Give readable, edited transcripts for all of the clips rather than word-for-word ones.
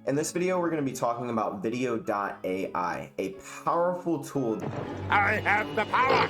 In this video, we're going to be talking about Vidyo.ai, a powerful tool I have the power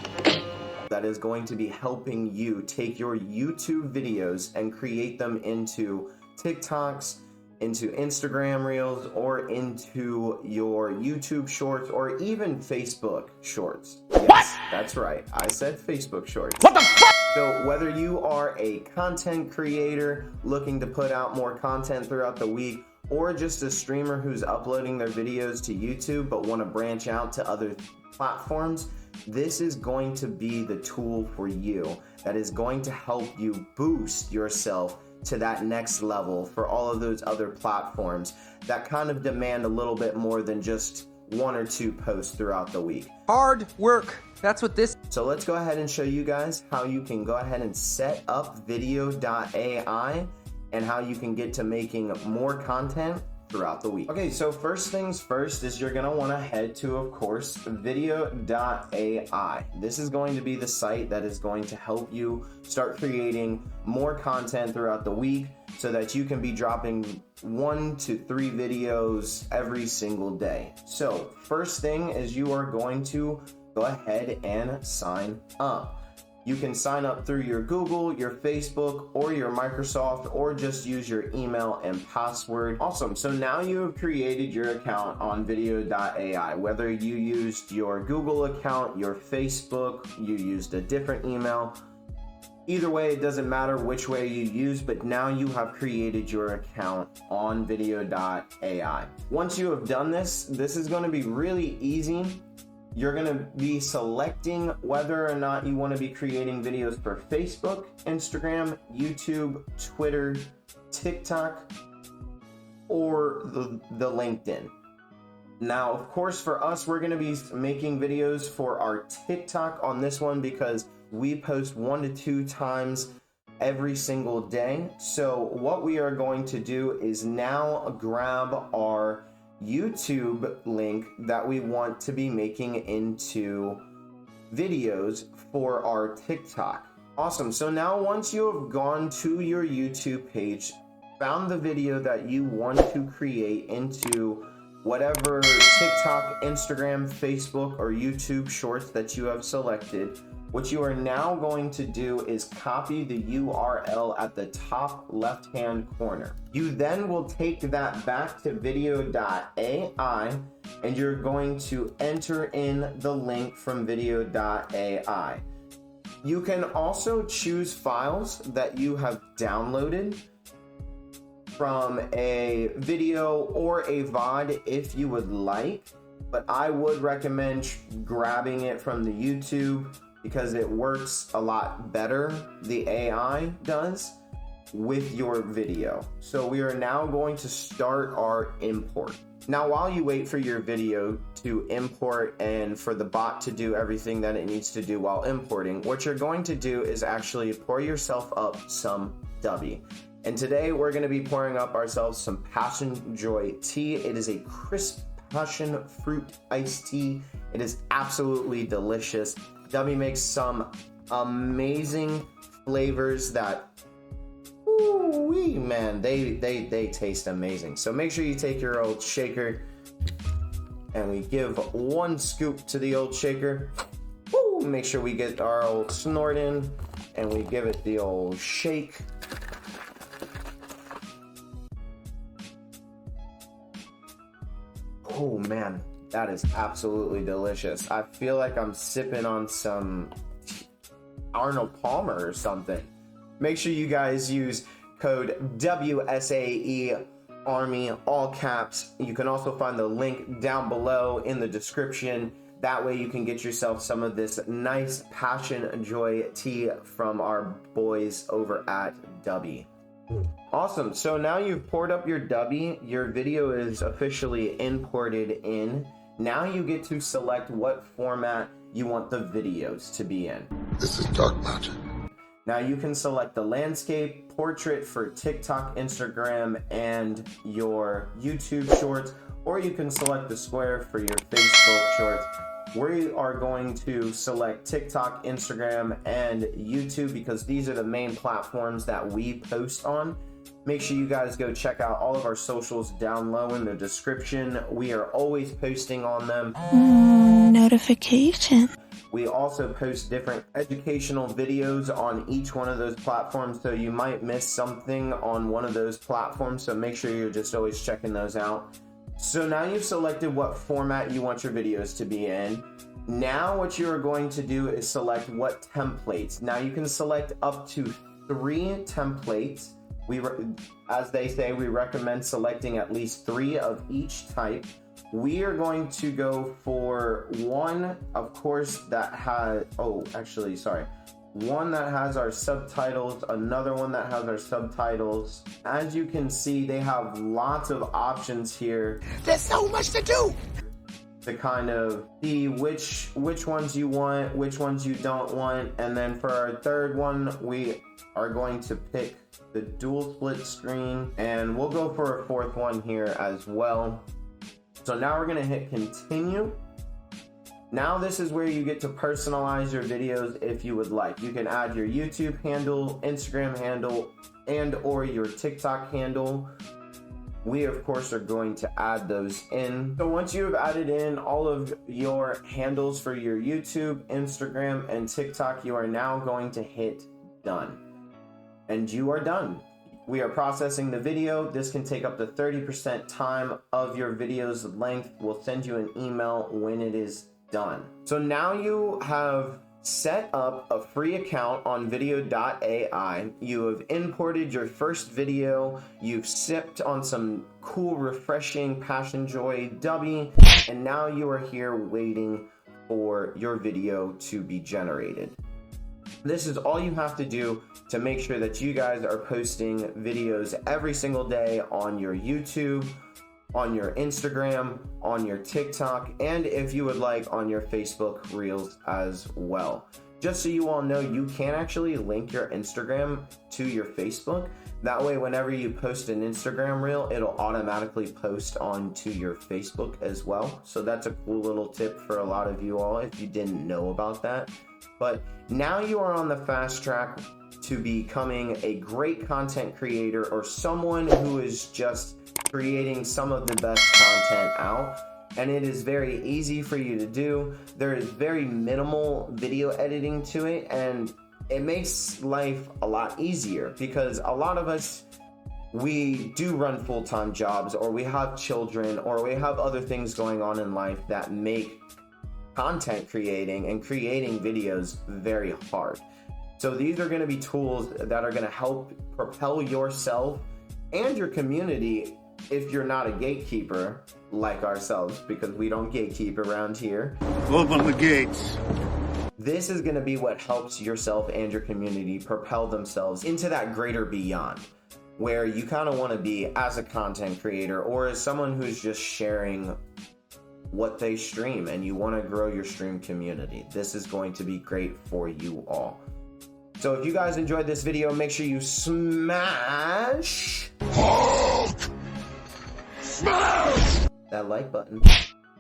that is going to be helping you take your YouTube videos and create them into TikToks, into Instagram Reels, or into your YouTube Shorts, or even Facebook Shorts. Yes, that's right. I said Facebook Shorts. What the fuck? So whether you are a content creator looking to put out more content throughout the week, or just a streamer who's uploading their videos to YouTube but want to branch out to other platforms, this is going to be the tool for you that is going to help you boost yourself to that next level for all of those other platforms that kind of demand a little bit more than just 1 or 2 posts throughout the week. Hard work. That's what this. So let's go ahead and show you guys how you can go ahead and set up Vidyo.ai and how you can get to making more content throughout the week. Okay, so first things first is you're gonna wanna head to, of course, Vidyo.ai. This is going to be the site that is going to help you start creating more content throughout the week so that you can be dropping 1 to 3 videos every single day. So first thing is you are going to go ahead and sign up. You can sign up through your Google, your Facebook, or your Microsoft, or just use your email and password. Awesome. So now you have created your account on Vidyo.ai. Whether you used your Google account, your Facebook, you used a different email. Either way, it doesn't matter which way you use, but now you have created your account on Vidyo.ai. Once you have done this, this is going to be really easy. You're going to be selecting whether or not you want to be creating videos for Facebook, Instagram, YouTube, Twitter, TikTok, or the LinkedIn. Now, of course, for us, we're going to be making videos for our TikTok on this one because we post 1 to 2 times every single day. So what we are going to do is now grab our YouTube link that we want to be making into videos for our TikTok. Awesome. So now once you have gone to your YouTube page, found the video that you want to create into whatever TikTok, Instagram, Facebook, or YouTube Shorts that you have selected, what you are now going to do is copy the URL at the top left-hand corner. You then will take that back to Vidyo.ai and you're going to enter in the link from Vidyo.ai. You can also choose files that you have downloaded from a video or a VOD if you would like, but I would recommend grabbing it from the YouTube because it works a lot better, the AI does, with your video. So we are now going to start our import. Now, while you wait for your video to import and for the bot to do everything that it needs to do while importing, what you're going to do is actually pour yourself up some Dubby. And today we're going to be pouring up ourselves some Passion Joy tea. It is a crisp passion fruit iced tea. It is absolutely delicious. Dubby makes some amazing flavors that, ooh-wee, man, they taste amazing. So make sure you take your old shaker and we give 1 scoop to the old shaker. Woo, make sure we get our old snort in and we give it the old shake. Oh man, that is absolutely delicious. I feel like I'm sipping on some Arnold Palmer or something. Make sure you guys use code WSAE Army, all caps. You can also find the link down below in the description. That way you can get yourself some of this nice Passion Joy tea from our boys over at Dubby. Awesome. So now you've poured up your Dubby, your video is officially imported in. Now you get to select what format you want the videos to be in. This is dark magic. Now you can select the landscape, portrait for TikTok, Instagram, and your YouTube Shorts, or you can select the square for your Facebook Shorts. We are going to select TikTok, Instagram, and YouTube because these are the main platforms that we post on. Make sure you guys go check out all of our socials down low in the description. We are always posting on them. Notification. We also post different educational videos on each one of those platforms, so you might miss something on one of those platforms, so make sure you're just always checking those out. So now you've selected what format you want your videos to be in. Now what you are going to do is select what templates. Now you can select up to 3 templates. As they say, we recommend selecting at least 3 of each type. We are going to go for one, of course, that has, one that has our subtitles, another one that has our subtitles. As you can see, they have lots of options here. There's so much to do! To kind of see which ones you want, which ones you don't want. And then for our third one, we are going to pick the dual split screen, and we'll go for a 4th one here as well. So now we're gonna hit continue. Now this is where you get to personalize your videos if you would like. You can add your YouTube handle, Instagram handle, and or your TikTok handle. We of course are going to add those in. So once you have added in all of your handles for your YouTube, Instagram, and TikTok, you are now going to hit done. And you are done. We are processing the video. This can take up to 30% time of your video's length. We'll send you an email when it is done. So now you have set up a free account on Vidyo.ai. You have imported your first video. You've sipped on some cool, refreshing Passion Joy Dubby, and now you are here waiting for your video to be generated. This is all you have to do to make sure that you guys are posting videos every single day on your YouTube, on your Instagram, on your TikTok, and if you would like, on your Facebook Reels as well. Just so you all know, you can actually link your Instagram to your Facebook. That way, whenever you post an Instagram Reel, it'll automatically post onto your Facebook as well. So that's a cool little tip for a lot of you all if you didn't know about that. But now you are on the fast track to becoming a great content creator, or someone who is just creating some of the best content out. And it is very easy for you to do. There is very minimal video editing to it, and it makes life a lot easier because a lot of us, we do run full-time jobs, or we have children, or we have other things going on in life that make content creating and creating videos very hard. So these are going to be tools that are going to help propel yourself and your community if you're not a gatekeeper like ourselves, because we don't gatekeep around here. Open the gates. This is going to be what helps yourself and your community propel themselves into that greater beyond, where you kind of want to be as a content creator or as someone who's just sharing what they stream, and you want to grow your stream community. This is going to be great for you all. So if you guys enjoyed this video, make sure you smash that like button,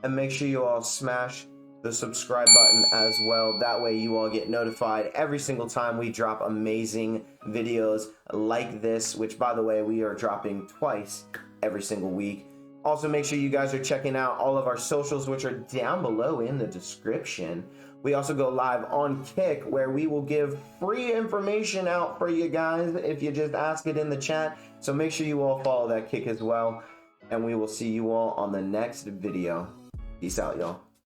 and make sure you all smash the subscribe button as well. That way you all get notified every single time we drop amazing videos like this, which by the way, we are dropping twice every single week. Also, make sure you guys are checking out all of our socials, which are down below in the description. We also go live on Kick, where we will give free information out for you guys if you just ask it in the chat. So make sure you all follow that Kick as well. And we will see you all on the next video. Peace out, y'all.